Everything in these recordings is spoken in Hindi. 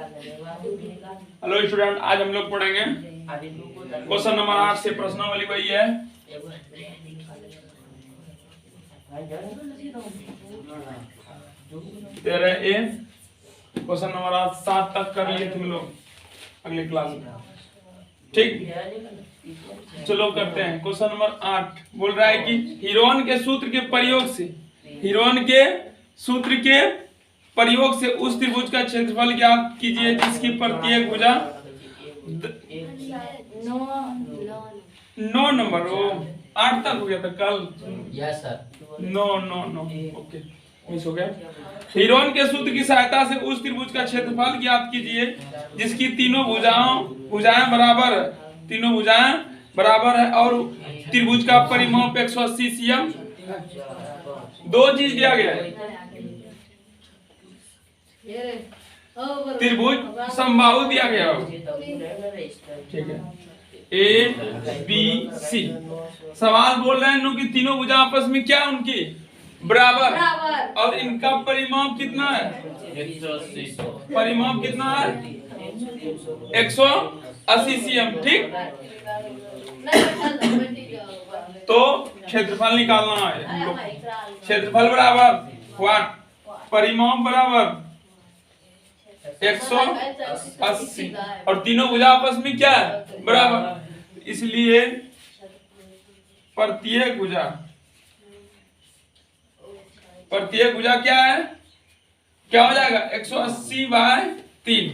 हेलो स्टूडेंट, आज हम लोग पढ़ेंगे क्वेश्चन नंबर 8 से प्रश्नावली वही है। तेरे ए क्वेश्चन नंबर 7 तक कर लिए तुम लोग अगले क्लास में, ठीक। चलो करते हैं। क्वेश्चन नंबर 8 बोल रहा है कि हीरोन के सूत्र के प्रयोग से उस त्रिभुज का क्षेत्रफल ज्ञात कीजिए जिसकी प्रत्येक भुजा 9 नंबर 8 तक हो गया था कल। Yes sir. 9 ओके, मिस हो गया। हीरोन के सूत्र की सहायता से उस त्रिभुज का क्षेत्रफल ज्ञात कीजिए जिसकी तीनों भुजाएं बराबर है और त्रिभुज का परिमाप 180 cm। दो चीज दिया गया है, त्रिभुज समबाहु दिया गया है, ठीक है, ए बी सी। सवाल बोल रहे हैं कि तीनों भुजा आपस में क्या उनकी बराबर और इनका परिमाप कितना है, परिमाप कितना है 180 cm, ठीक। तो क्षेत्रफल निकालना है हम लोग। क्षेत्रफल बराबर परिमाप बराबर 180 और तीनों भुजा आपस में क्या है बराबर, इसलिए प्रत्येक भुजा क्या है, क्या हो जाएगा 180/3,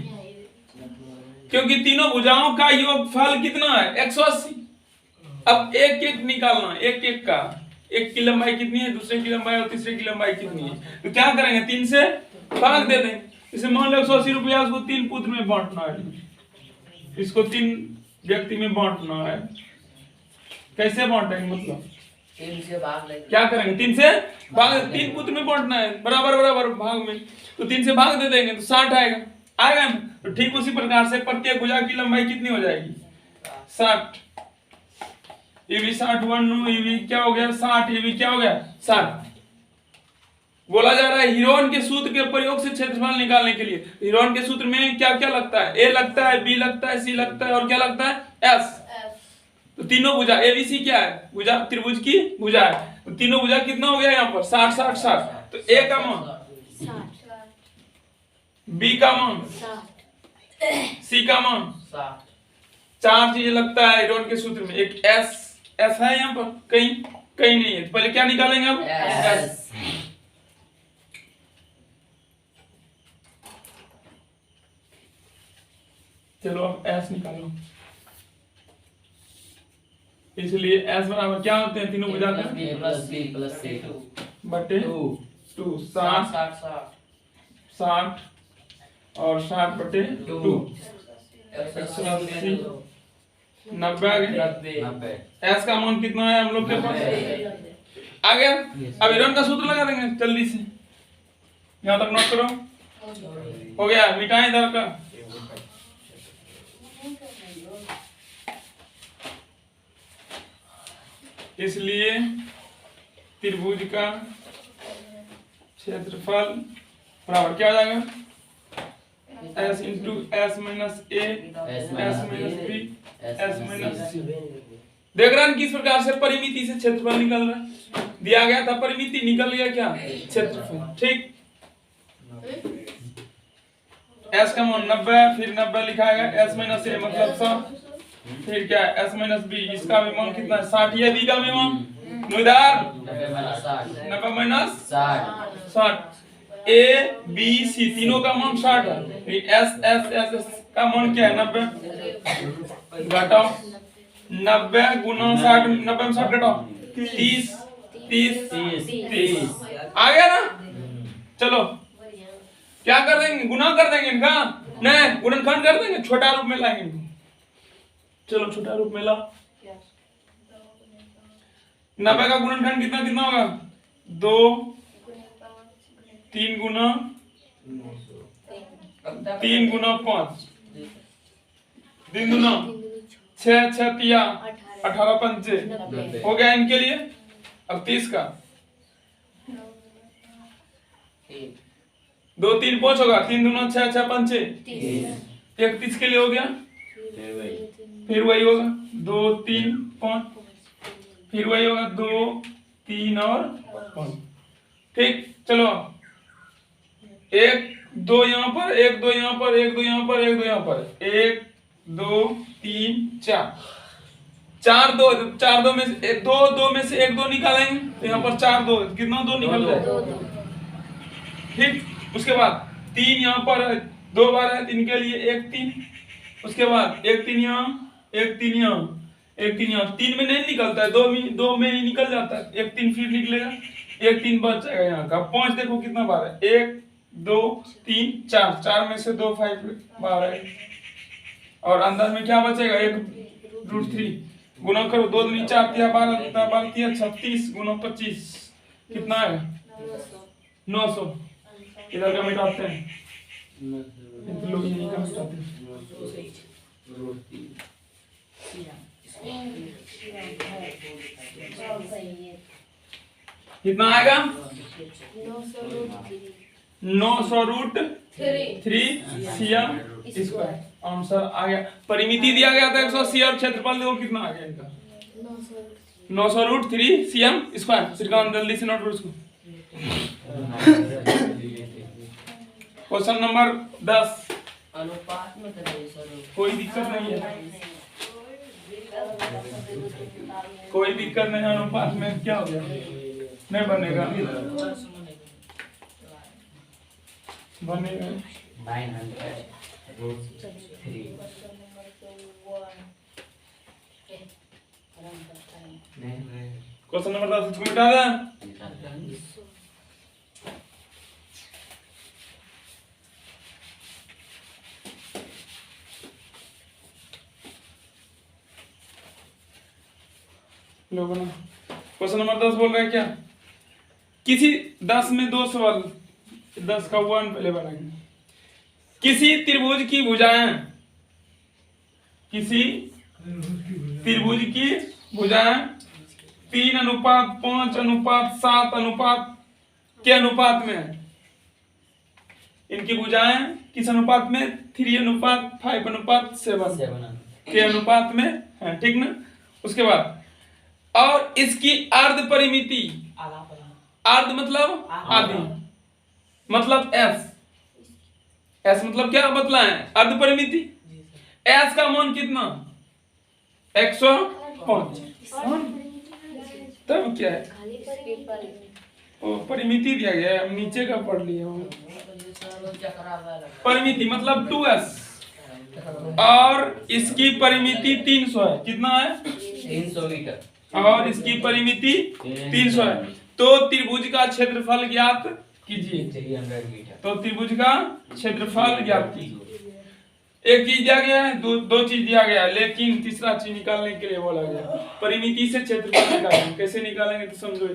क्योंकि तीनों भुजाओं का योगफल कितना है 180। अब एक निकालना, एक का, एक की लंबाई कितनी है, दूसरे की लंबाई और तीसरे की लंबाई कितनी है, तो क्या करेंगे 3 से भाग दे देंगे। इसे मान लो 180 रुपया, उसको 3 पुत्र में बांटना है, इसको 3 व्यक्ति में बांटना है। कैसे बांटेंगे, मतलब 3 से भाग लेंगे। क्या करेंगे 3 से भाग, 3 पुत्र में बांटना है बराबर भाग में, तो 3 से भाग दे देंगे तो 60 आएगा ना। तो ठीक उसी प्रकार से प्रत्येक भुजा की लंबाई कितनी हो जाएगी 60। ये भी 60 ये भी क्या हो गया 60, ये भी क्या हो गया 60। बोला जा रहा है हीरोन के सूत्र के प्रयोग से क्षेत्रफल निकालने के लिए। हीरोन के सूत्र में क्या क्या लगता है, ए लगता है, बी लगता है, सी लगता है और क्या लगता है एस। तो तीनों भुजा एबीसी क्या है, भुजा त्रिभुज की भुजा है। तो तीनों भुजा कितना हो गया यहाँ पर 60। तो ए का मान 60, बी का मान 60, सी का मान 60। 4 चीजें लगता है हीरोन के सूत्र में। एक एस है यहाँ पर, कहीं नहीं है, तो पहले क्या निकालेंगे अब एस। चलो अब एस निकालो। इसलिए एस बराबर क्या होते हैं तीनों भुजा का बटे 2 60 और 60/2 180 90। एस का मान कितना है हम लोग के पास आ गया। अब हीरोन का सूत्र लगा देंगे जल्दी से, यहां तक नोट करो, हो गया। मिटाएं इधर का, इसलिए त्रिभुज का क्षेत्रफल बराबर क्या हो जाएगा S into S minus A S minus B S minus C। देख रहे हैं किस प्रकार से परिमिति से क्षेत्रफल निकल रहा है, दिया गया था परिमिति, निकल गया क्या क्षेत्रफल, ठीक। S का मान 90, फिर 90 लिखाएगा, S माइनस A मतलब 100, फिर क्या है S माइनस B, इसका भी मान कितना है 60, ये B का भी मान इधर 90 माइनस 60। A B C तीनों का मान 60 है, S का मान क्या है 90, घटाओ 90 गुना 60, 90 में 60 घटाओ 30 आ गया ना। चलो क्या कर देंगे, गुना कर देंगे इनका, नहीं गुणनखंड कर देंगे, छोटा रूप में लाएंगे। चलो छोटा रूप में ला, 90 का गुणनखंड कितना होगा 2 3 गुना 5 3 गुना 6 6 18 पंचे हो गया इनके लिए। अब 30 का 2 3 5 होगा, 3 दूना 6 6 5 6 30 31 के लिए हो गया, फिर वही होगा 2 3 5, फिर वही होगा 2 3 और 5। ठीक, चलो 1 2 यहाँ पर, 1 2 यहाँ पर, 1 2 यहाँ पर, 1 2 यहाँ पर, 1 2 3 4 4 2 4 2 में से 2 2 में से 1 2 निकालेंगे तो यहाँ पर 4 2 कितना 2 निकल जाएगा। ठीक, उसके बाद 3 यहाँ पर 2 बार है, 3 के लिए 1 3, उसके बाद 1 3 यहाँ, 1 3 यहाँ, 1 3 यहाँ, 3 में नहीं निकलता है, 2 में ही निकल जाता है, 1 3 फिर निकलेगा, 1 3 बच जाएगा यहाँ का। 5 देखो कितना बार है, 1 2 3 4, 4 में से 2 5 बार है, और अंदर में क्या बचेगा 1√3 गुना करो, 2 दूनी 4 3 12 12 3 36 गुना 25 कितना है 900। इधर का मिटाते हैं, लोग यहीं का मिटाते हैं। कितना आएगा 900√3 सीएम स्क्वायर। आंसर आ गया। परिमिति दिया गया था 180 और क्षेत्रफल देखो कितना आ गया इनका 900√3 सीएम स्क्वायर। श्रीकांत जल्दी से नोट करो इसको। Question number 10। अनुपात में करेंगे सर। कोई दिक्कत नहीं है, कोई दिक्कत नहीं है। अनुपात में क्या हो गया, नहीं बनेगा, बनेगा 900√3 क्वेश्चन नंबर 10 इसको मिटा दें। लोगों ने क्वेश्चन नंबर 10 बोल रहे हैं क्या, किसी 10 में 2 सवाल, 10 का 1 पहले बनाएंगे। किसी त्रिभुज की भुजाएं, किसी त्रिभुज की भुजाएं 3:5:7 के अनुपात में है। इनकी भुजाएं किस अनुपात में, 3:5:7 के अनुपात में है, ठीक ना। उसके बाद और इसकी अर्ध परिमिति, अर्ध मतलब आधी, मतलब एस, एस मतलब क्या बतलाएं, अर्ध परिमिति। एस का मान कितना 105, तब क्या है ओ परिमिति दिया गया है, हम नीचे का पढ़ लिए हम। परिमिति मतलब 2s और इसकी परिमिति 300 है। कितना है 300 मीटर और इसकी परिमिति 300 है। तो त्रिभुज का क्षेत्रफल ज्ञात कीजिए। 300 मीटर। तो त्रिभुज का क्षेत्रफल ज्ञात कीजिए। एक चीज दिया गया है, दो चीज दिया गया है, लेकिन तीसरा चीज निकालने के लिए बोला गया। परिमिति से क्षेत्रफल निकालेंगे, कैसे निकालेंगे तो समझो।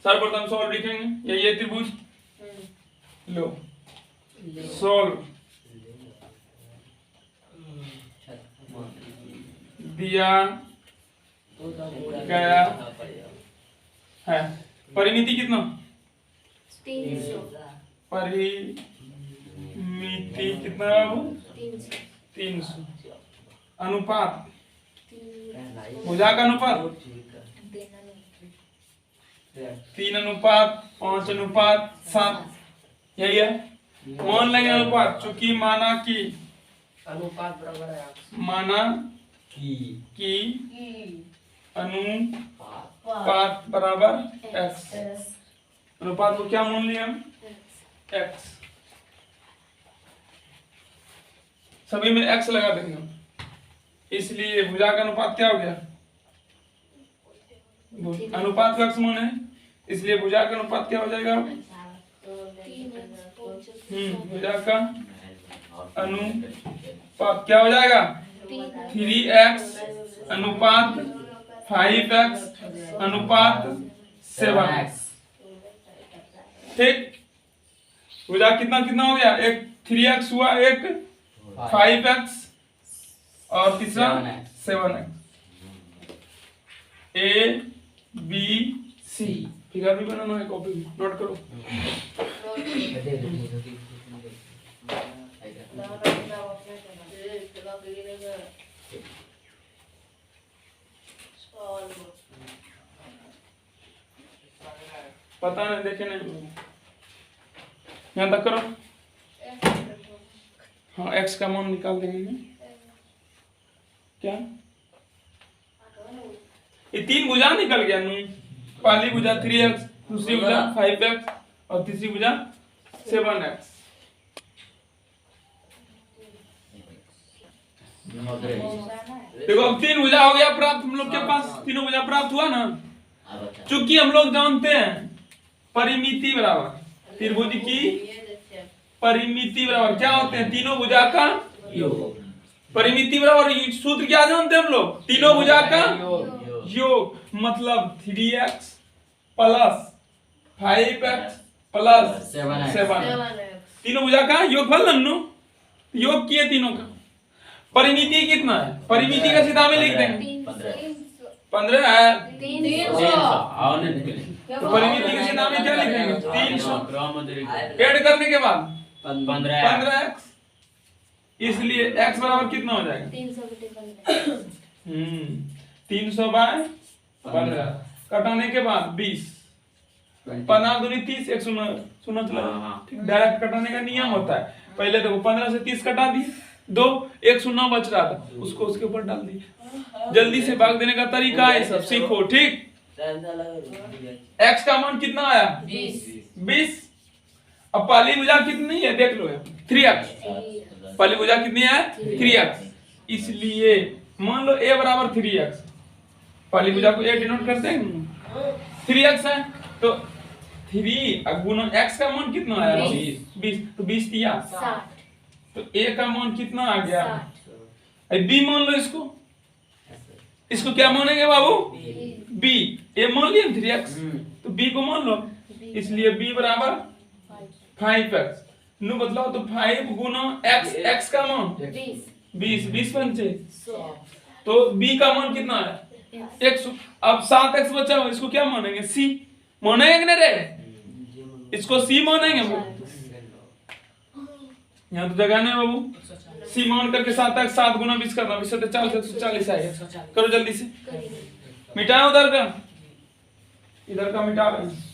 सर्वप्रथम सॉल्व लिखेंगे, ये त्रिभुज लो, सॉल्व दिया गया है। परिमिति कितना 300 परिमिति कितना बाबू 300। अनुपात भुजा का अनुपात 3:5:7 यही है। मान लेंगे अनुपात, चूंकि माना कि अनुपात बराबर है माना की अनुपात बराबर x। अनुपात को क्या मान लिया हम x, सभी में x लगा देंगे, इसलिए भुजा का अनुपात क्या हो गया, अनुपात का x मान है, इसलिए भुजा का अनुपात क्या हो जाएगा, भुजा का अनुपात क्या हो जाएगा 3x अनुपात 5x अनुपात 7x। ठीक, भुजा कितना कितना हो गया, एक 3x हुआ, एक 5x और तीसरा 7x। A B C figure भी बनाना है, कॉपी में नोट करो। पता नहीं, देखे नहीं, यहाँ तक करो। हाँ, x का मान निकाल देंगे। क्या ये तीन भुजा निकल गया नू। पहली भुजा 3x, दूसरी भुजा 5x और तीसरी भुजा 7x। देखो अब तीन भुजा हो गया प्राप्त हम लोग के पास, तीनों भुजा प्राप्त हुआ ना। चूंकि हम लोग जानते हैं परिमिति बराबर त्रिभुज की परिमिति बराबर क्या होते हैं, तीनों भुजा का योग। परिमिति बराबर सूत्र क्या जानते हैं हम लोग, तीनों भुजा का योग। मतलब 3x प्लस 5x प्लस 7। तीनों भुजा का योगफल नन्नू, योग किए तीनों का। परिमिति कितना है, परिमिति का सीधा में लिख देंगे 15 है। तो परिमिति के सीधा में क्या लिखेंगे 300 ऐड करने के बाद 15x। इसलिए x बराबर कितना हो जाएगा 300 बाय 15 कटाने के बाद 20, 15 दूनी 30, एक सुना चला। डायरेक्ट कटाने का नियम होता है, पहले देखो 15 से 30 कटा दी, 2 एक शून्य बच रहा था उसको उसके ऊपर डाल दी। जल्दी से भाग देने का तरीका है, सब सीखो ठीक। x का मान कितना आया 20। अब पहली भुजा कितनी है देख लो 3x। पहली भुजा कितनी है 3x, इसलिए मान लो a बराबर 3x, पहली भुजा को a डिनोट करते हैं 3x है तो 3 गुना x का मान कितना आया 20, तो 20 दिया 60। तो a का मान कितना आ गया, b मान लो, इसको क्या मानेंगे बाबू b। a मान लिया 3x तो b को मान लो, इसलिए b बराबर 5x। नु बदलाओ तो 5 गुना x का मान 20 पंचे, तो b का मान कितना है 100। अब 7x बचा हो, इसको क्या मानेंगे c मानेंगे कि नहीं रे, इसको c मानेंगे। यहाँ तो जगह नहीं बाबू, c मान करके 7x 7 गुना 20 करना, 20 से 40 140 आएगा। करो जल्दी से, मिटाओ उधर का, इधर का मिटा रहे हैं।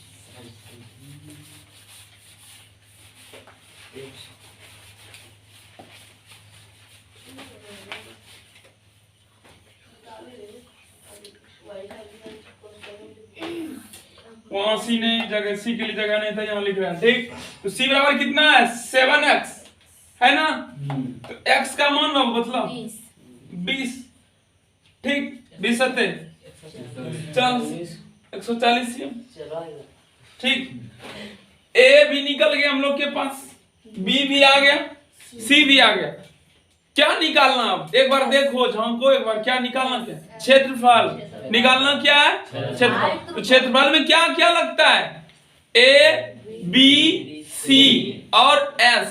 वहां सी नहीं जगह, सी के लिए जगह नहीं था, यहाँ लिख रहे हैं ठीक। तो सी बराबर कितना है 7x है ना, तो x का मान मतलब 20 ठीक। 20 सत्ते 140 ठीक। a भी निकल गया हम लोग के पास, b भी आ गया, c भी आ गया। क्या निकालना अब एक बार देखो, झांको एक बार, क्या निकालना, क्या क्षेत्रफल निकालना, क्या है क्षेत्रफल। तो क्षेत्रफल में क्या क्या लगता है a b c और s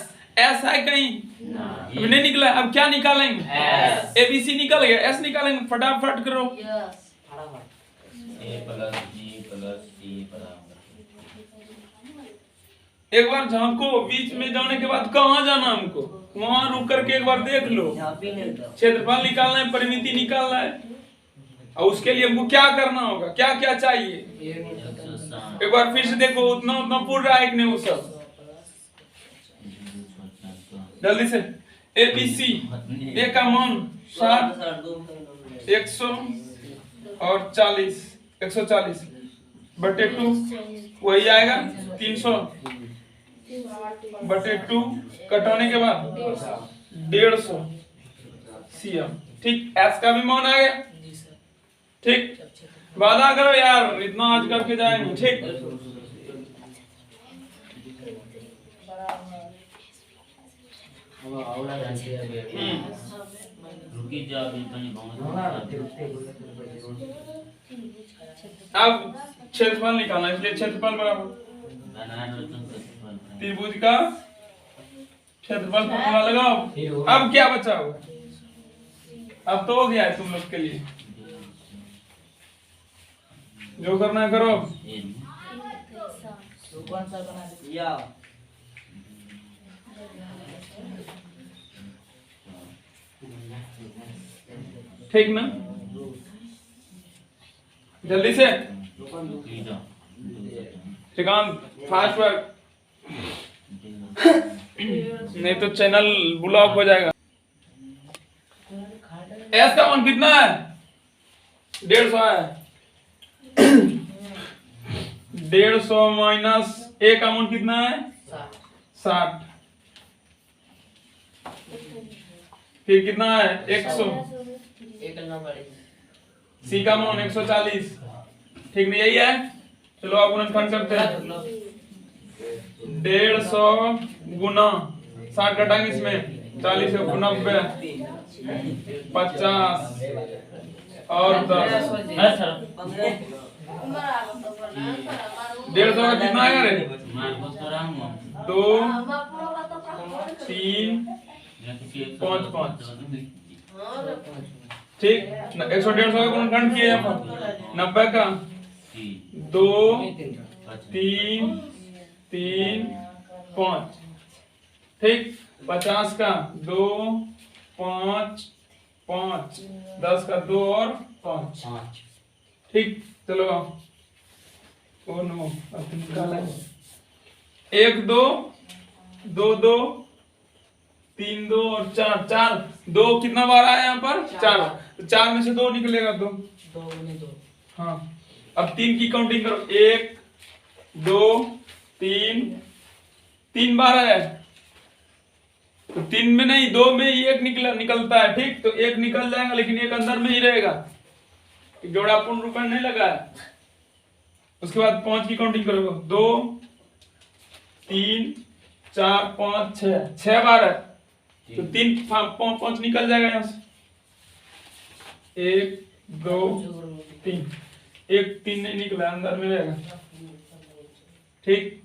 है कहीं नहीं निकला। अब क्या निकालेंगे a b c निकल गया, s निकालेंगे, फटाफट करो। एक बार झांको, बीच में जाने के बाद कहाँ जाना हमको, वहां रुक करके एक बार देख लो। क्षेत्रफल निकालना है, परिमिति निकालना है, और उसके लिए हमको क्या करना होगा, क्या क्या चाहिए एक बार फिर से देखो। उतना उतना पूर्ण रहा है कि नहीं वो सब, जल्दी से। ए बी सी, ए का मान 60 100 और 40 140 बटे 2 वही आएगा 300 बटे 2 कटाने के बाद 150 सीएम ठीक। एस का भी मान आ गया ठीक। वादा करो यार, इतना आज करके जाएंगे ठीक। अब क्षेत्रफल निकालना, इसलिए क्षेत्रफल बराबर त्रिभुज का क्षेत्रफल फॉर्मूला लगाओ। अब क्या बचा हुआ, अब तो हो गया है तुम लोग के लिए, जो करना है करो। तो कौन सा बना दे या ठीक ना, जल्दी से श्रीकांत फास्ट वर्क, नहीं तो चैनल ब्लॉक हो जाएगा। एस का मान कितना है? 150 है। 150 माइनस ए का मान कितना है? 60। फिर कितना है? 100। एक नंबर सी का मान 140। ठीक नहीं, यही है। चलो आप गुणनखंड करते हैं। 150 गुना 60 घटाएंगे इसमें, 40 से 90, 50 और 10। 150 का कितना आएगा रे? 2 3 5 5। ठीक, 100 150 का गुणनखंड किए हम। 90 का 2 3 3 5। ठीक, 50 का 2 5 5, 10 का 2 और 5। ठीक, चलो ओ नो, अब निकाला 1 2 2 2 3 2 और 4 4। 2 कितना बार आया यहाँ पर? 4। तो 4 में से 2 निकलेगा। 2 2 हाँ, अब 3 की काउंटिंग करो। 1 2 3 3 बार है, तो 3 में नहीं, 2 में ही एक निकलता है। ठीक, तो एक निकल जाएगा, लेकिन एक अंदर में ही रहेगा, जोड़ा पूर्ण रूप में नहीं लगा है। उसके बाद 5 की काउंटिंग करो। 2 3 4 5 6 6 बार है, तो 3 5 निकल जाएगा यहाँ से। 1 2 3, एक 3 नहीं निकला, अंदर में रहेगा। ठीक,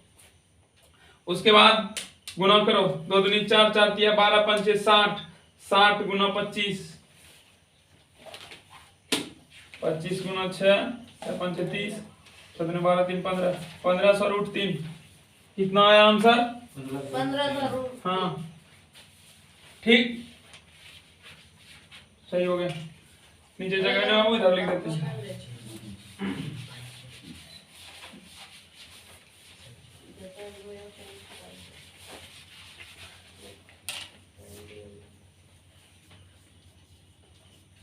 उसके बाद गुना करो। 2 दूनी 4 4 तिया 12 5 60। 60 गुना 25, 25 गुना 6 5 30, 7 12 3 15, 1500 रूट 3। कितना आया आंसर? 1500। हाँ, ठीक, सही हो गया। नीचे जगह ना हो, इधर लिख देते हैं।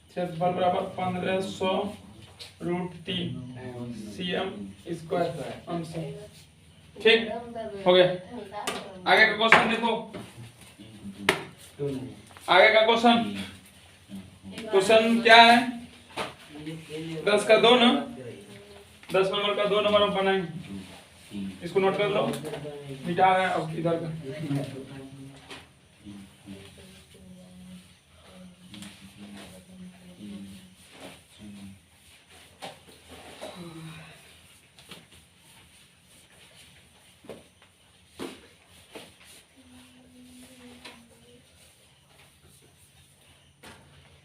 क्षेत्रफल बराबर 1500 रूट 3 cm स्क्वायर आंसर। ठीक हो गया। आगे का क्वेश्चन देखो। आगे का क्वेश्चन क्या है? 10 का 2 ना, 10 नंबर का 2 नंबर हम बनाएंगे। इसको नोट कर लो, मिटा रहे हैं अब इधर का।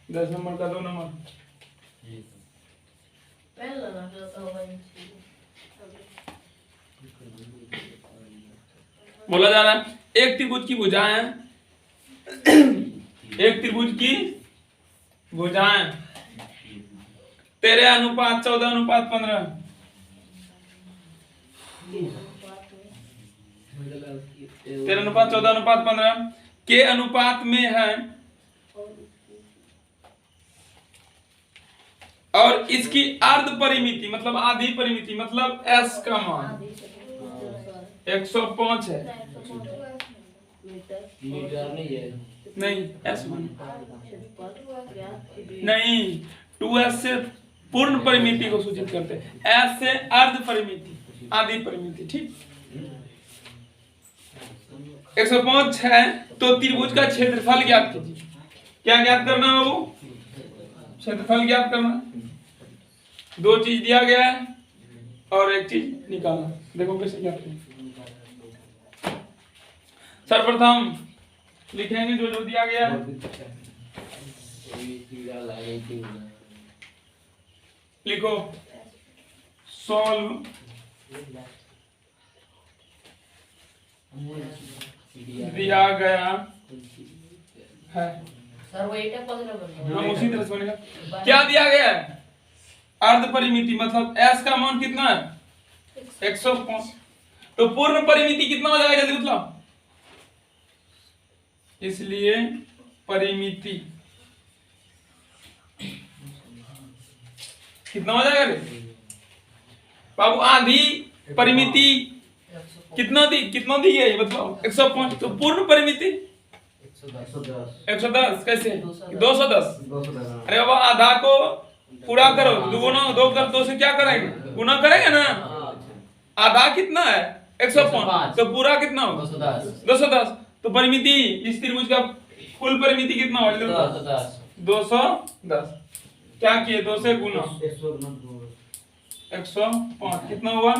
दस नंबर का 2 नंबर बोला जा रहा है। एक त्रिभुज की भुजाएं, एक त्रिभुज की भुजाएं 13 अनुपात 14 अनुपात 15 13 अनुपात 14 अनुपात 15 के अनुपात में है, और इसकी अर्ध परिमिति मतलब आधी परिमिति मतलब s का मान 105 है। नहीं, s मान नहीं, 2s से पूर्ण परिमिति को सूचित करते हैं, s से अर्ध परिमिति, आधी परिमिति। ठीक, 105 है तो त्रिभुज का क्षेत्रफल ज्ञात कीजिए। क्या ज्ञात करना है बाबू? क्षेत्रफल ज्ञात करना। 2 चीज दिया गया है और एक चीज निकालना। देखो कैसे ज्ञात करें। सर्वप्रथम लिखेंगे जो जो दिया गया है। लिखो सॉल्व दिया गया है। सर वो एटा पजल बन हम उसी तरह से बनेगा। क्या दिया गया है? अर्ध परिमिति मतलब s का मान कितना है? 105। तो पूर्ण परिमिति कितना हो जाएगा जल्दी बताओ। इसलिए परिमिति कितना हो जाएगा रे बाबू? आधी परिमिति कितना दी है बताओ? 105। तो पूर्ण परिमिति 110 कैसे? 210। अरे बाबा आधा को पूरा करो, दुगुना 2 कर 2 से क्या करेंगे? गुना करेंगे ना। आधा कितना है? 105। तो पूरा कितना होगा? 210। तो परिमिति इस त्रिभुज का कुल परिमिति कितना होगा? 210। क्या किए? 2 से गुना 105 कितना हुआ?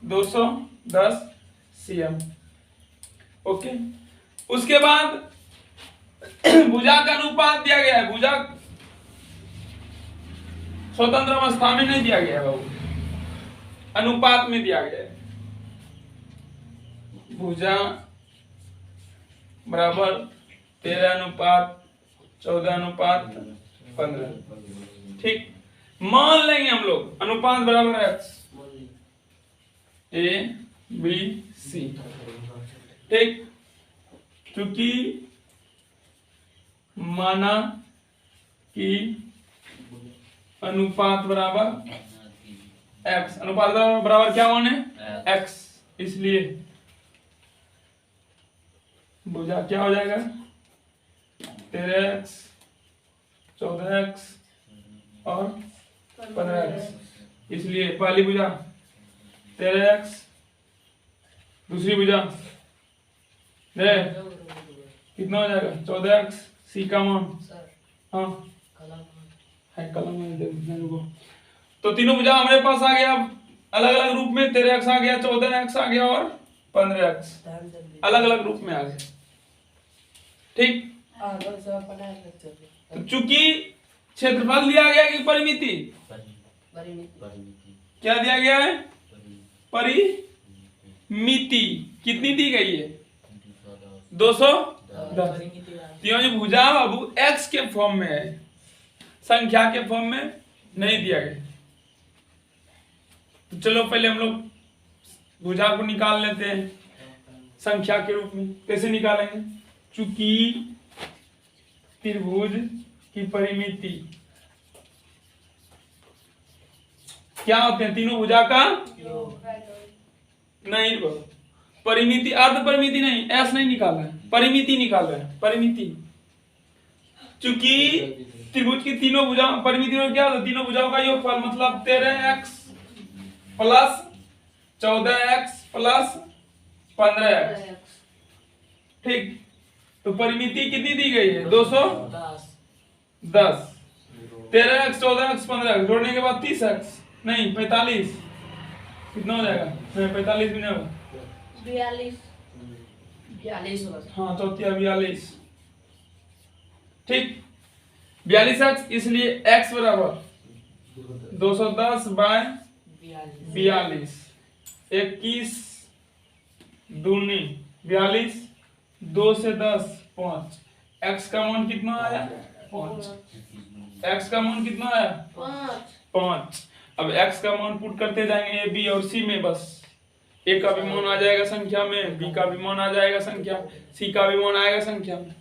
210 cm। ओके। उसके बाद भुजा का अनुपात दिया गया है। भुजा स्वतंत्र अवस्था में नहीं दिया गया है बाबू, अनुपात में दिया गया है। भुजा बराबर 13:14:15। ठीक। मान लेंगे हम लोग अनुपात बराबर है A B C। ठीक। क्योंकि माना कि अनुपात बराबर x, अनुपात बराबर क्या माने? x। इसलिए भुजा क्या हो जाएगा? 13x 14x और 15x। इसलिए पहली भुजा 13x, दूसरी भुजा कितना हो जाएगा? 14x। C का मान हाँ है कलम में देखने को। तो तीनों भुजा हमारे पास आ गया अलग अलग रूप में। 13x आ गया, 14x आ गया और 15x अलग अलग रूप में आ गया। ठीक। तो चूंकि क्षेत्रफल दिया गया कि परिमिति? क्या दिया गया है? परिमिति। कितनी दी गई है? 210। जो भुजा बाबू x के फॉर्म में है, संख्या के फॉर्म में नहीं दिया गया। तो चलो पहले हम लोग भुजा को निकाल लेते हैं संख्या के रूप में। कैसे निकालेंगे? चूंकि त्रिभुज की परिमिति क्या होते हैं? तीनों भुजा का नहीं परिमिति, अर्ध परिमिति नहीं, एस नहीं निकाला है, परिमिति निकाल रहे हैं। परिमिति चूंकि त्रिभुज की तीनों भुजा परिमिति में क्या होता है? तीनों भुजाओं का योगफल मतलब 13x plus 14x plus 15x। ठीक। तो परिमिति कितनी दी गई है? 210। 13x 14x 15x जोड़ने के बाद 30x नहीं 45। कितना हो जाएगा? नहीं 45 भी नहीं होगा, 42 होगा। हाँ चौथिया 42। ठीक। 42x। इसलिए x बराबर 210 बाय 42। 21 दूनी 42, 2 से 10 5। x का मान कितना आया? 5। x का मान कितना आया? 5। अब x का मान पुट करते जाएंगे a b और c में। बस a का भी मान आ जाएगा संख्या में, b का भी मान आ जाएगा संख्या, c का भी मान आएगा संख्या में।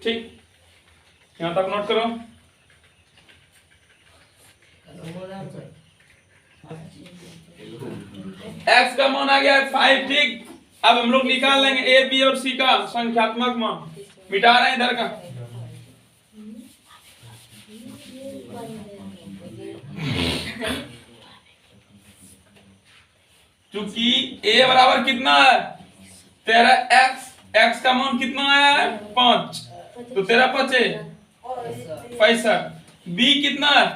ठीक। यहां तक नोट करो। x का मान आ गया है 5। ठीक। अब हम लोग निकाल लेंगे a b और c का संख्यात्मक मान। मिटा रहे हैं इधर का। चूंकि a बराबर कितना है? 13x। x का मान कितना आया है? 5। तो 13 5 65। b कितना है?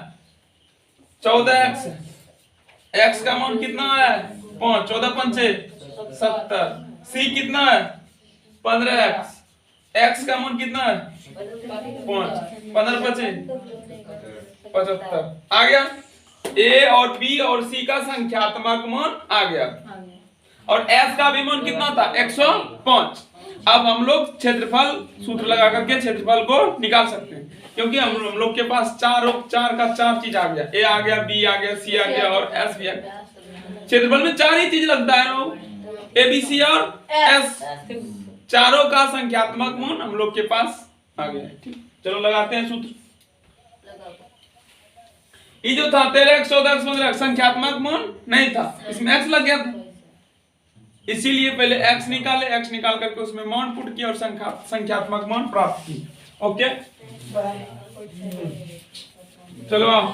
14x। x का मान कितना आया है? 5। 14 5 70। c कितना है? 15x। x का मान कितना है? 5। 15 5 75। आ गया। ए और बी और सी का संख्यात्मक मान आ गया और एस का भी मान कितना था 105। अब हम लोग क्षेत्रफल सूत्र लगा करके क्षेत्रफल को निकाल सकते हैं क्योंकि हम लोग के पास चार का चार चीज आ गया, ए आ गया, बी आ गया, सी आ गया और एस भी आ गया। क्षेत्रफल में चार ही चीज लगता है लोग, ए बी सी और एस। चारों का संख्यात्मक मान हम लोग के पास आ गया। ठीक, चलो लगाते हैं सूत्र। ये जो था 13, 14, 15 संख्यात्मक मान नहीं था, इसमें x लग गया था, इसीलिए पहले x निकाले, x निकाल करके उसमें मान पुट किया और संख्यात्मक मान प्राप्त की। ओके, चलो आओ।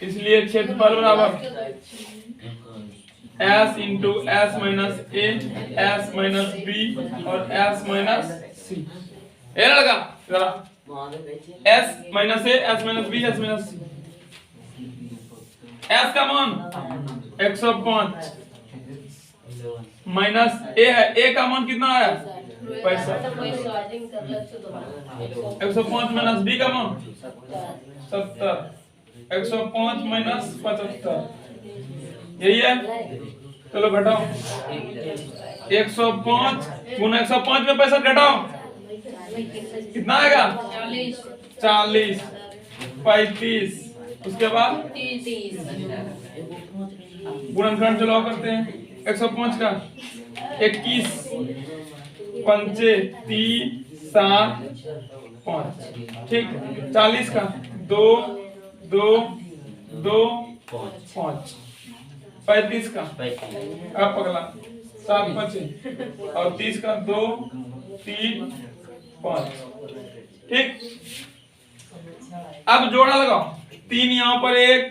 इसलिए क्षेत्रफल बराबर S into S minus A, S minus B और एस माइनस सी। ये लगा जरा, S minus A, S minus B, S minus C. S का मान 105 माइनस ए है, ए का मान कितना है 65। 105 माइनस बी का मान 70, 105 माइनस 75, यही है। चलो घटाओ, 105 गुना 105 में 65 घटाओ, कितना आएगा 40, 35, उसके बाद गुणनखंड चलो करते हैं। 105 का 21, 5, 3, 7, 5, ठीक। 40 का 2, 2, 2, 5, 35 का अब पगला 7, 5 और 30 का 2, 3, 5, ठीक। अब जोड़ा लगाओ, 3 यहाँ पर, 1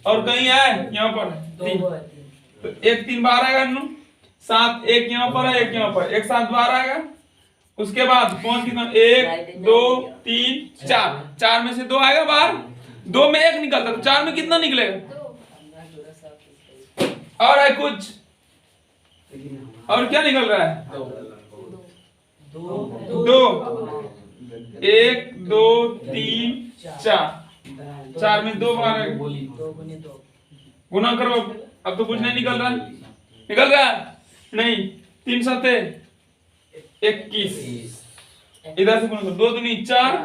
और कहीं है यहाँ पर 3, तो 1 3 12 आएगा नु, 7 1 यहाँ पर है, 1 यहाँ पर, 1 7 12 आएगा। उसके बाद 5 कितना, 1 2 3 4, 4 में से 2 आएगा बाहर, 2 में 1 निकलता तो 4 में कितना निकलेगा। और है कुछ, और क्या निकल रहा है 2, 1 2 3 4, 4 में 2 बार है, गुना करो। अब तो कुछ नहीं निकल रहा है, निकल रहा है नहीं, 3 7 21, इधर से गुना करो, 2 दूनी 4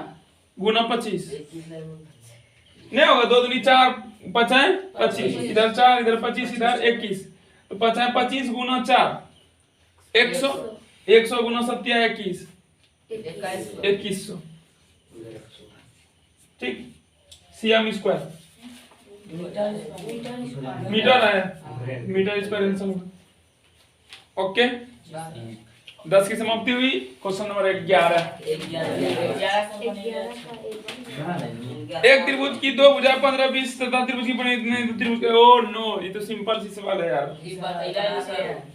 गुना 25 नहीं होगा, 2 दूनी 4 5 है 25, इधर 4 इधर 25 इधर 21, तो 5 है 25 गुना 4 100, 100 गुना 7 21, 2100, ठीक। सीएम स्क्वायर मीटर है, मीटर स्क्वायर आंसर। ओके, 10 की समाप्ति हुई। Question number 11। एक त्रिभुज की 2 भुजाएं 15 20 तथा त्रिभुज की परिमिति त्रिभुज, ओ नो, ये तो सिंपल सी सवाल है यार,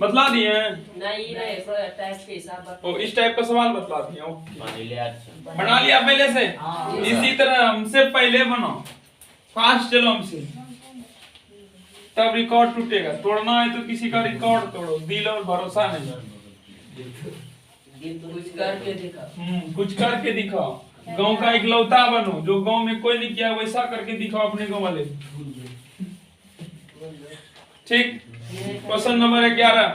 बतला दिए हैं। ओ इस टाइप का सवाल बतला दिए, बना लिया पहले से। इसी तरह हमसे पहले बनाओ, फास्ट चलो हमसे, तब रिकॉर्ड टूटेगा। तोड़ना है तो किसी का रिकॉर्ड तोड़ो, दिल और भरोसा नहीं। कुछ करके दिखाओ, गांव का इकलौता बनो, जो गांव में कोई नहीं किया वैसा करके दिखाओ अपने गांव वाले। ठीक, क्वेश्चन नंबर 11।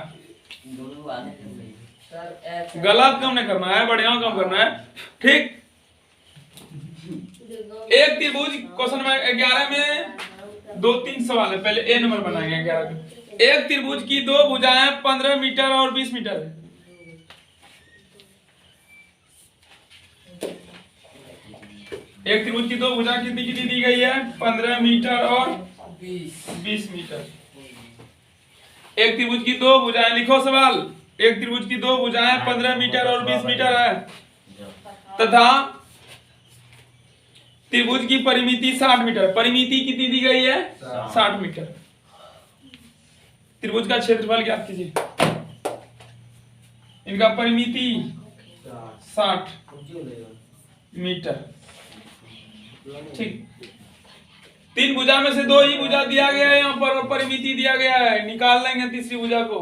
गलत काम नहीं करना है, बढ़िया काम करना है, ठीक। एक त्रिभुज, क्वेश्चन नंबर 11 में 2-3 सवाल है, पहले ए नंबर बनाएंगे 11 में। एक त्रिभुज की 2 भुजाएं 15 मीटर और 20 मीटर है। एक त्रिभुज की 2 भुजा कितनी कितनी दी गई है 15 मीटर और 20 मीटर। एक त्रिभुज की 2 भुजाएं, लिखो सवाल, एक त्रिभुज की 2 भुजाएं 15 मीटर और 20 मीटर है तथा त्रिभुज की परिमिति 60 मीटर। परिमिति कितनी दी गई है 60 मीटर। त्रिभुज का क्षेत्रफल ज्ञात कीजिए। इनका परिमिति 60 मीटर, ठीक। 3 भुजा में से 2 ही भुजा दिया गया है यहाँ पर, परिमिति दिया गया है, निकाल लेंगे तीसरी भुजा को।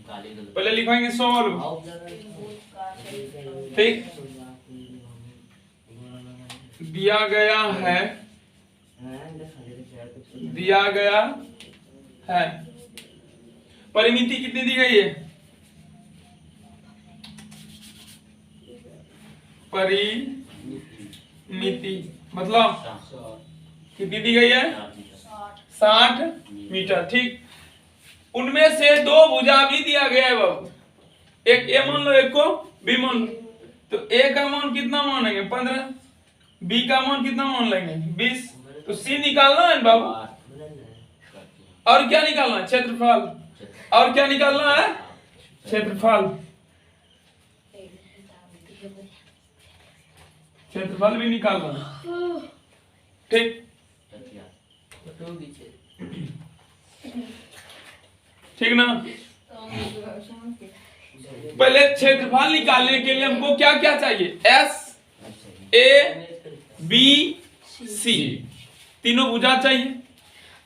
पहले लिखेंगे सॉल्व, ठीक। दिया गया है परिमिति कितनी दी गई है? परिमिति मतलब कितनी दी गई है? 60 मीटर, ठीक। उनमें से दो भुजा भी दिया गया है बाबू, एक ए मान लो, एक को बी मान लो। तो ए का मान कितना मान लेंगे? 15। बी का मान कितना मान लेंगे? 20। तो सी निकालना है बाबू। और क्या निकालना है? क्षेत्रफल। और क्या निकालना है? क्षेत्रफल। क्षेत्रफल भी निकालना है, ठीक। ठीक ना? पहले क्षेत्रफल निकालने के लिए हमको क्या क्या चाहिए? एस, ए, बी, सी, तीनों भुजा चाहिए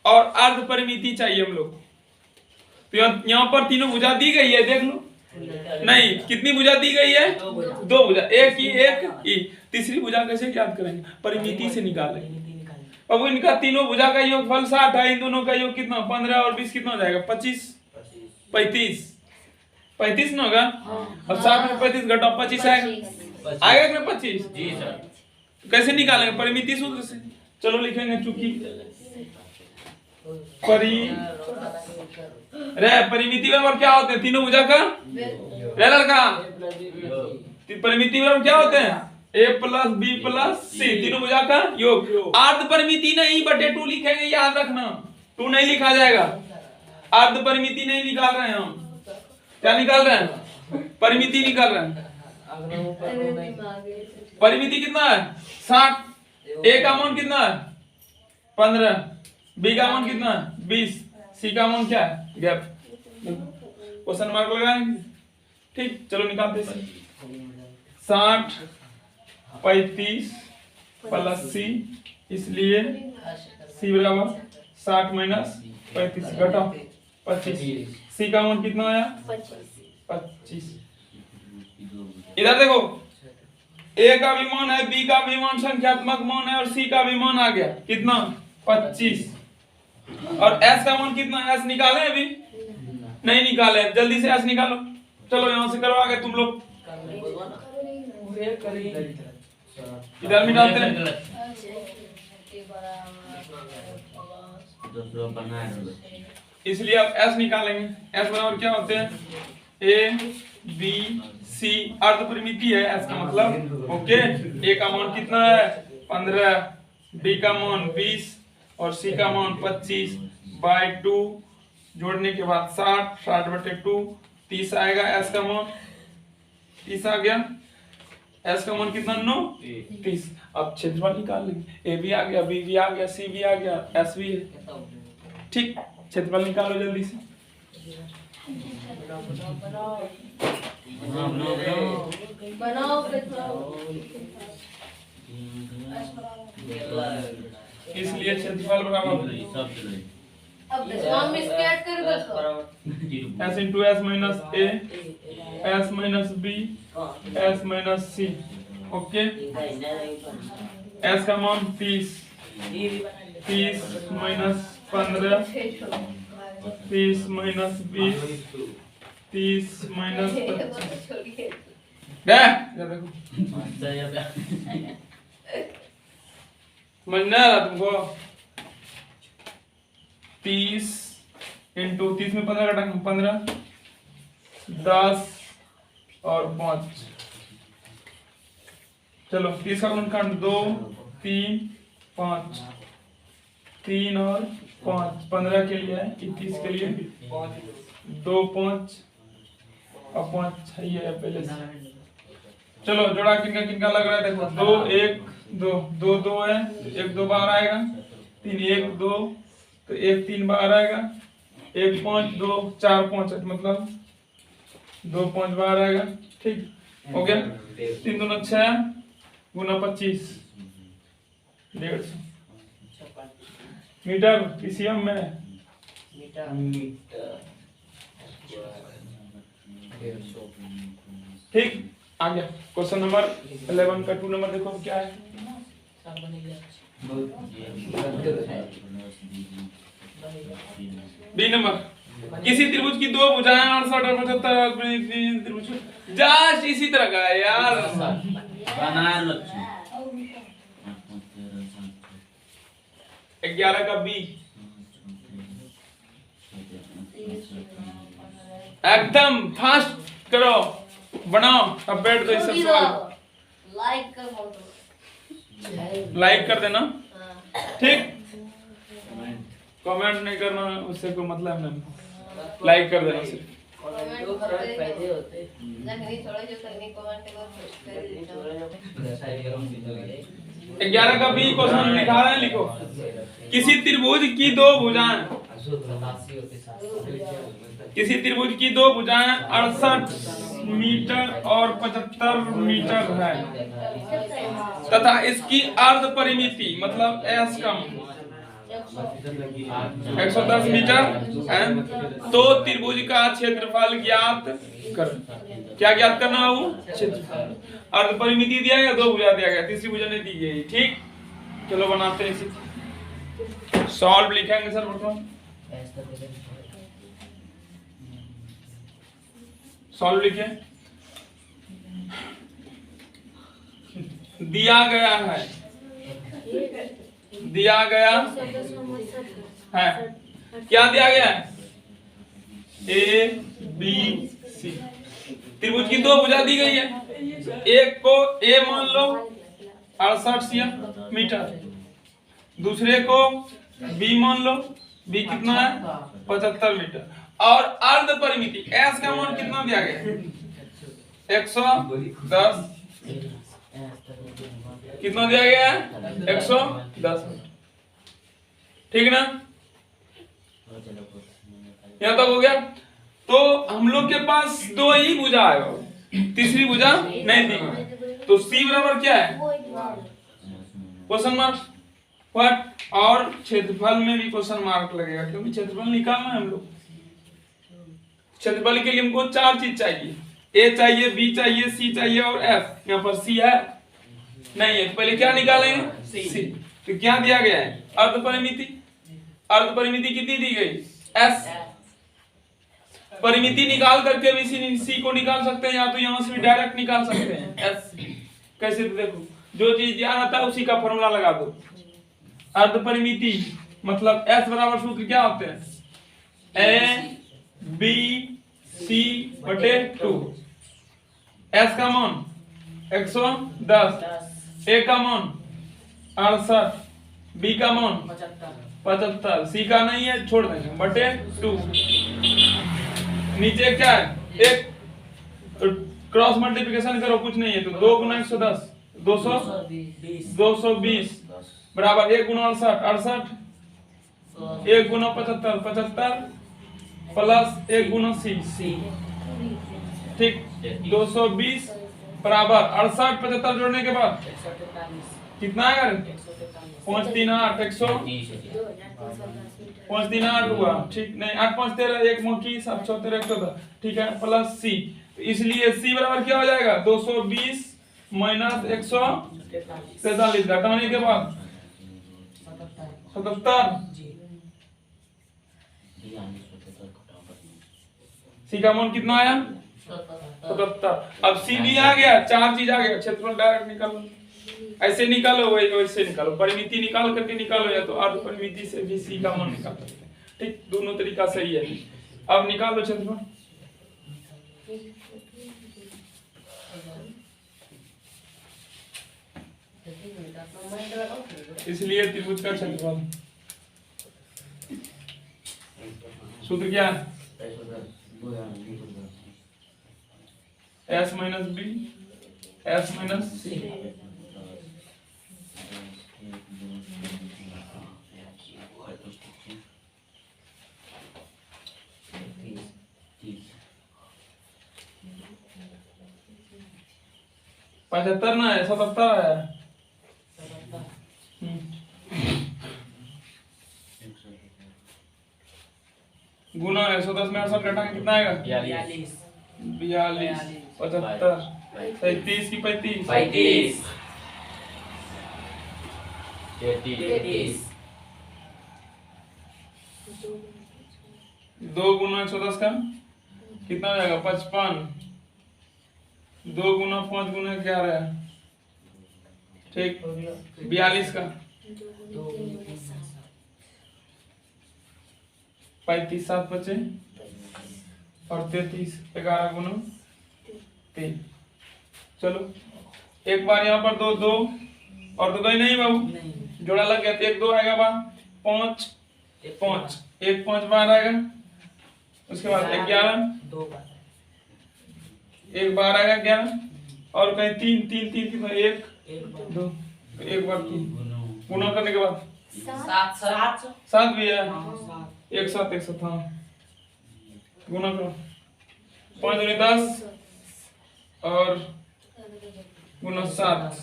और अर्ध परिमिति चाहिए हम लोग। तो यहाँ पर तीनों भुजा दी गई है, देख लो। नहीं, कितनी भुजा दी गई है? दो भुजा, एक ई एक ई। तीसरी भुजा कैसे याद करेंगे? परिमिति से निकालेंगे। अब इनका तीनों भुजा का योगफल 60 है, इन दोनों का योग कितना? 15 और 20 कितना हो जाएगा? 25, 35 ना होगा? अब 60 में 35 घटाओ, 25 आएगा कि 25? जी सर। कैसे निकालेंगे? परिमिति सूत्र से। चलो लिखेंगे, चूंकि परिमिति बराबर क्या होते हैं? तीनों भुजा का लड़का। परिमिति बराबर क्या होते हैं? a प्लस बी प्लस सी, तीनों भुजा का योग। अर्ध परिमिति नहीं बटे 2 लिखेंगे, याद रखना। 2 नहीं लिखा जाएगा, अर्ध परिमिति नहीं निकाल रहे हैं हम। क्या निकाल रहे हैं? परिमिति निकाल रहे हैं। परिमिति कितना है? 60। ए का मान कितना है? 15। बी का मान कितना है? 20। सी का मान क्या है? गैप। क्वेश्चन मार्क लगाएंगे, ठीक। चलो निकालते हैं। 60 35 प्लस सी, इसलिए सी बराबर 60 माइनस 35 घटाओ 25। सी का मान कितना आया? 25। इधर देखो, ए का भी मान है, बी का भी मान संख्यात्मक मान है और सी का भी मान आ गया कितना? 25। और एस का मान कितना? एस निकाले अभी? नहीं निकाले, जल्दी से एस निकालो। चलो यहां से करो आगे तुम लोग। इधर में डालते हैं। इसलिए अब एस निकालेंगे। एस बराबर क्या होते हैं? ए बी सी, अर्ध परिमिति है एस का मतलब, ओके। ए का मान कितना है? 15, बी का मान 20 और सी का मान 25 बाय 2, जोड़ने के बाद 60 बटे 2, 30 आएगा। एस का मान 30 आ गया। एस का मान कितना? 9, 30। अब क्षेत्रफल निकाल लेंगे। ए भी आ गया, बी भी आ गया, सी भी आ गया, एस भी है, ठीक। क्षेत्रफल निकालो जल्दी से। इसलिए क्षेत्रफल बराबर S into S minus A, S minus B, S minus C, okay. S का मान 30 माइनस 15, 30 माइनस 20, 30 माइनस 25। गए? समझ नहीं आ रहा तुमको? 30 इंटू 30 में 15 घटाएंगे, 15, 10 और 5। चलो 30 का गुण काट, 2 3 5, 3 और 5, 15 के लिए है, 21 के लिए 2 5 और 5 है पहले से। चलो जोड़ा किनका किनका लग रहा है? देखो 2 1 2 2 2 है, 1 2 बाहर आएगा, 3 1 2, तो 1 3 बाहर आएगा, 1 5 2 4 5, मतलब 2 5 बाहर आएगा, ठीक हो गया। 3 दूना 6 गुना 25, 150 मीटर पीसीएम में। ठीक, आ गया क्वेश्चन नंबर 11 का 2 नंबर देखो क्या है। सब बनेगा। बी नंबर, किसी त्रिभुज की दो भुजाएं 68 और 75 त्रिभुज जस्ट इसी तरह का है यार। बना लक्ष्य 11 का बी एकदम फास्ट करो, बनाओ, अब बैठ दो इस सब सवाल। लाइक कर बोलो। लाइक कर देना, ठीक, कमेंट नहीं करना, उससे कोई मतलब नहीं, लाइक कर देना सिर्फ। दो खराब फायदे होते। लगनी थोड़ा जो करनी कमेंट कर 11 का बी क्वेश्चन लिखा है, लिखो। किसी त्रिभुज की दो भुजाएं, किसी त्रिभुज की दो भुजाएं 68 मीटर और 75 मीटर है तथा इसकी अर्ध परिमिति मतलब एस का 110 मीटर है, तो त्रिभुज का क्षेत्रफल ज्ञात कर। क्या ज्ञात करना है वो? क्षेत्रफल। अर्ध परिमिति दिया गया, दो भुजा दिया गया, तीसरी भुजा नहीं दी गई। ठीक, चलो बनाते हैं इसे। सॉल्व लिखेंगे सर प्रथम, सॉल्व लिखे। दिया गया है, दिया गया है, क्या दिया गया है? ए बी सी, त्रिभुज की दो भुजा दी गई है, एक को ए मान लो 68 मीटर, दूसरे को बी मान लो, बी कितना है? 75 मीटर, और अर्ध परिमिति एस का मान कितना दिया गया? 110। कितना दिया गया है? 110। ठीक ना, यहाँ तक हो गया। तो हम लोग के पास दो ही भुजा है, तीसरी भुजा नहीं दी गई, तो सी बराबर क्या है? Question mark. व्हाट? और क्षेत्रफल में भी क्वेश्चन मार्क लगेगा, क्योंकि क्षेत्रफल निकालना है हम लोग। क्षेत्रफल के लिए हमको चार चीज चाहिए, ए चाहिए, बी चाहिए, सी चाहिए और एफ। यहाँ पर सी है नहीं है, तो पहले क्या निकालेंगे? सी। तो क्या दिया गया है? अर्ध परिमिति। अर्ध परिमिति कितनी दी गई? एस। परिमिति निकाल करके भी सी को निकाल सकते हैं, या तो यहाँ से भी डायरेक्ट निकाल सकते हैं एस। कैसे? तो देखो, जो चीज याद आता है उसी का फॉर्मूला लगा दो। अर्ध परिमिति मतलब एस बराबर सूत्र क्या होते हैं? ए बी सी बटे 2। एस का मान 110, ए का मान 68, बी का मान 75, सी का नहीं है, छोड़ देंगे, बटे 2। नीचे क्या है? एक क्रॉस मल्टीप्लिकेशन करो, कुछ नहीं है, तो 2 गुना 110 220 बराबर 1 गुना 68 1 गुना 75 प्लस 1 गुना सी। ठीक, 220 बराबर 68 75 जोड़ने के बाद कितना आएगा? 538 538 हुआ। ठीक, नहीं 8 5 13 1 मौकी 7 6 13 110। ठीक है, प्लस सी, इसलिए सी बराबर क्या हो जाएगा? 220 माइनस 143 घटाने के बाद 77। सी का मान कितना आया? 77। अब सी भी आ गया, चार चीज आ गया, क्षेत्रफल डायरेक्ट निकालो, ऐसे निकालो, वैसे निकालो, परिमिति निकाल करके निकालो, या तो अर्ध परिमिति से भी सी का मान निकाल सकते हैं। ठीक, दोनों तरीका सही है। अब निकाल लो क्षेत्रफल। इसलिए त्रिभुज का क्षेत्रफल सूत्र क्या है? S minus B S minus C. पचहत्तर ना है, 77 है। गुना 110 में 68 घटाएंगे कितना आएगा? 42 75 37 की 35 35 33 2 गुना 110 का कितना हो जाएगा 55 2 गुना 5 गुना 11 ठीक 42 का 35 7 बचे और 33 11 गुना 3 चलो एक बार यहाँ पर दो दो और तो गई नहीं बाबू जोड़ा लग गया तो 1 2 आएगा बार 5 5 1 5 बार आएगा उसके बाद 11 दो बार 1 बार आएगा 11 और कहीं 3 3 3 कितना 1 एक बार 2 1 बार 3 गुना करने के बाद 7 7 भी है हाँ, 7 एक साथ हाँ गुना करो 5 दूनी 10 और गुना 7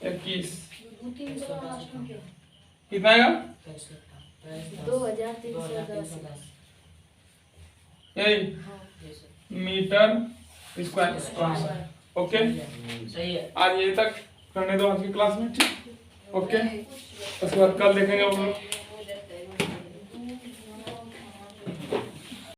21 कितना आएगा 2310 यही मीटर स्क्वायर ओके सही है आज यही तक करने दो आज की क्लास में ठीक ओके उसके बाद कल देखेंगे हम लोग